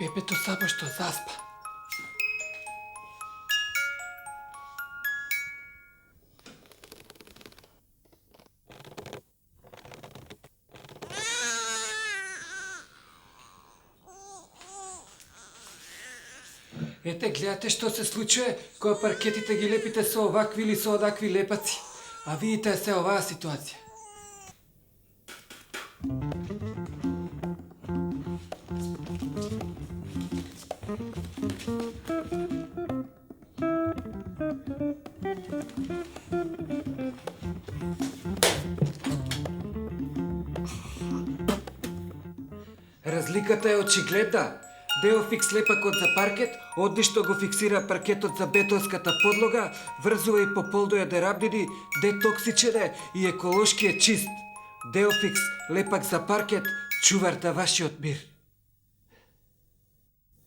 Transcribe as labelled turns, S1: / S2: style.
S1: Бебето само што заспа. Ете, гледате што се случува кога паркетите ги лепите со овакви или со одакви лепаци. А видите се оваа ситуација. Разликата е очигледна. Деофикс лепакот за паркет, одни што го фиксира паркетот за бетонската подлога, врзува и по полдојаде рабнини, детоксичен е и еколошки е чист. Деофикс лепак за паркет, чувар на вашиот мир.